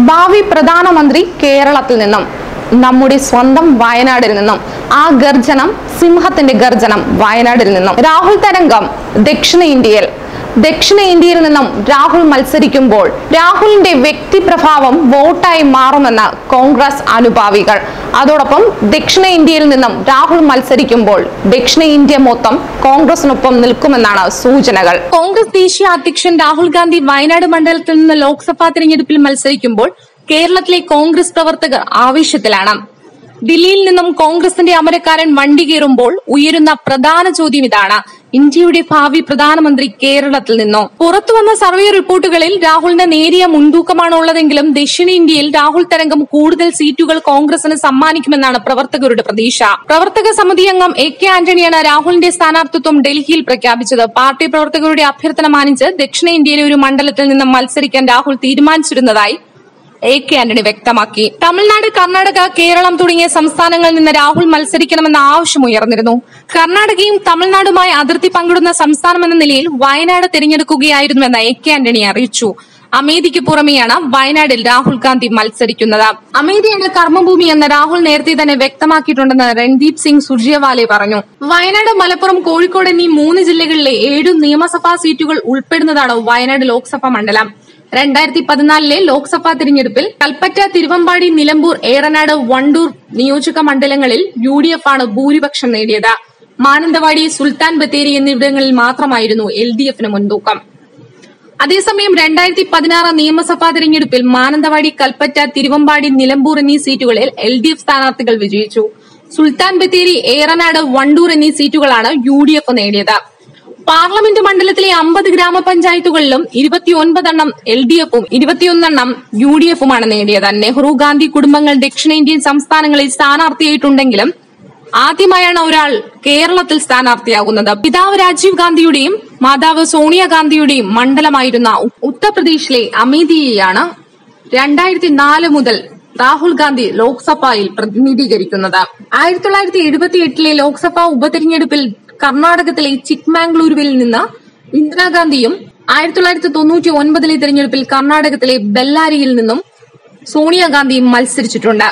ഭാവി പ്രധാനമന്ത്രി കേരളത്തിൽ നിന്നും, നമ്മുടെ സ്വന്തം വയനാടിൽ നിന്നും. ആ ഗർജനം സിംഹത്തിന്റെ ഗർജനം വയനാടിൽ നിന്നും. രാഹുൽ തരംഗം ദക്ഷിണേന്ത്യയിൽ നിന്നും രാഹുൽ മത്സരിക്കുമ്പോൾ രാഹുലിന്റെ വ്യക്തിപ്രഭാവം വോട്ടായി മാറുമെന്ന് കോൺഗ്രസ് അനുഭാവികൾ. അതോടൊപ്പം ദക്ഷിണേന്ത്യയിൽ നിന്നും രാഹുൽ മത്സരിക്കുമ്പോൾ ദക്ഷിണേന്ത്യ മൊത്തം കോൺഗ്രസിനൊപ്പം നിൽക്കുമെന്നാണ് സൂചനകൾ. കോൺഗ്രസ് ദേശീയ അധ്യക്ഷൻ രാഹുൽ ഗാന്ധി വയനാട് മണ്ഡലത്തിൽ നിന്ന് ലോക്സഭാ തെരഞ്ഞെടുപ്പിൽ മത്സരിക്കുമ്പോൾ കേരളത്തിലെ കോൺഗ്രസ് പ്രവർത്തകർ ആവേശത്തിലാണ്. ദില്ലിയിൽ നിന്നും കോൺഗ്രസിന്റെ അമരക്കാരൻ വണ്ടി കയറുമ്പോൾ ഉയരുന്ന പ്രധാന ചോദ്യം ഇതാണ്: ഇന്ത്യയുടെ ഭാവി പ്രധാനമന്ത്രി കേരളത്തിൽ നിന്നോ? പുറത്തുവന്ന സർവേ റിപ്പോർട്ടുകളിൽ രാഹുലിന് നേരിയ മുൻതൂക്കമാണ് ഉള്ളതെങ്കിലും ദക്ഷിണേന്ത്യയിൽ രാഹുൽ തരംഗം കൂടുതൽ സീറ്റുകൾ കോൺഗ്രസിന് സമ്മാനിക്കുമെന്നാണ് പ്രവർത്തകരുടെ പ്രതീക്ഷ. പ്രവർത്തക സമിതി അംഗം AK ആന്റണിയാണ് രാഹുലിന്റെ സ്ഥാനാർത്ഥിത്വം ഡൽഹിയിൽ പ്രഖ്യാപിച്ചത്. പാർട്ടി പ്രവർത്തകരുടെ അഭ്യർത്ഥന മാനിച്ച് ദക്ഷിണേന്ത്യയിലെ ഒരു മണ്ഡലത്തിൽ നിന്നും മത്സരിക്കാൻ രാഹുൽ തീരുമാനിച്ചിരുന്നതായി AK ആന്റണി വ്യക്തമാക്കി. തമിഴ്നാട്, കർണാടക, കേരളം തുടങ്ങിയ സംസ്ഥാനങ്ങളിൽ നിന്ന് രാഹുൽ മത്സരിക്കണമെന്ന ആവശ്യമുയർന്നിരുന്നു. കർണാടകയും തമിഴ്നാടുമായി അതിർത്തി പങ്കിടുന്ന സംസ്ഥാനമെന്ന നിലയിൽ വയനാട് തിരഞ്ഞെടുക്കുകയായിരുന്നുവെന്ന് AK ആന്റണി അറിയിച്ചു. അമേഠിക്ക് പുറമെയാണ് വയനാടിൽ രാഹുൽ ഗാന്ധി മത്സരിക്കുന്നത്. അമേഠിയാണ് കർമ്മഭൂമി എന്ന് രാഹുൽ നേരത്തെ തന്നെ വ്യക്തമാക്കിയിട്ടുണ്ടെന്ന് രൺദീപ് സിംഗ് സുർജേവാല പറഞ്ഞു. വയനാട്, മലപ്പുറം, കോഴിക്കോട് എന്നീ 3 ജില്ലകളിലെ 7 നിയമസഭാ സീറ്റുകൾ ഉൾപ്പെടുന്നതാണ് വയനാട് ലോക്സഭാ മണ്ഡലം. 2014 ലോക്സഭാ തിരഞ്ഞെടുപ്പിൽ കൽപ്പറ്റ, തിരുവമ്പാടി, നിലമ്പൂർ, ഏറനാട്, വണ്ടൂർ നിയോജക മണ്ഡലങ്ങളിൽ UDF ആണ് ഭൂരിപക്ഷം നേടിയത്. മാനന്തവാടി, സുൽത്താൻ ബത്തേരി എന്നിവിടങ്ങളിൽ മാത്രമായിരുന്നു LDFന് മുൻതൂക്കം. അതേസമയം 2016 നിയമസഭാ തിരഞ്ഞെടുപ്പിൽ മാനന്തവാടി, കൽപ്പറ്റ, തിരുവമ്പാടി, നിലമ്പൂർ എന്നീ സീറ്റുകളിൽ LDF സ്ഥാനാർത്ഥികൾ വിജയിച്ചു. സുൽത്താൻ ബത്തേരി, ഏറനാട്, വണ്ടൂർ എന്നീ സീറ്റുകളാണ് UDF നേടിയത്. പാർലമെന്റ് മണ്ഡലത്തിലെ 50 ഗ്രാമപഞ്ചായത്തുകളിലും 29 LDFും 21 UDFുമാണ് നേടിയത്. നെഹ്റു, ഗാന്ധി കുടുംബങ്ങൾ ദക്ഷിണേന്ത്യൻ സംസ്ഥാനങ്ങളിൽ സ്ഥാനാർത്ഥിയായിട്ടുണ്ടെങ്കിലും ആദ്യമായാണ് ഒരാൾ കേരളത്തിൽ സ്ഥാനാർത്ഥിയാകുന്നത്. പിതാവ് രാജീവ് ഗാന്ധിയുടെയും മാതാവ് സോണിയാഗാന്ധിയുടെയും മണ്ഡലമായിരുന്ന ഉത്തർപ്രദേശിലെ അമേഠിയെയാണ് 2004 മുതൽ രാഹുൽ ഗാന്ധി ലോക്സഭയിൽ പ്രതിനിധീകരിക്കുന്നത്. 1978 ലോക്സഭാ ഉപതെരഞ്ഞെടുപ്പിൽ കർണാടകത്തിലെ ചിക്മംഗ്ലൂരുവിൽ നിന്ന് ഇന്ദിരാഗാന്ധിയും 1999 തെരഞ്ഞെടുപ്പിൽ കർണാടകത്തിലെ ബെല്ലാരിയിൽ നിന്നും സോണിയാഗാന്ധിയും മത്സരിച്ചിട്ടുണ്ട്.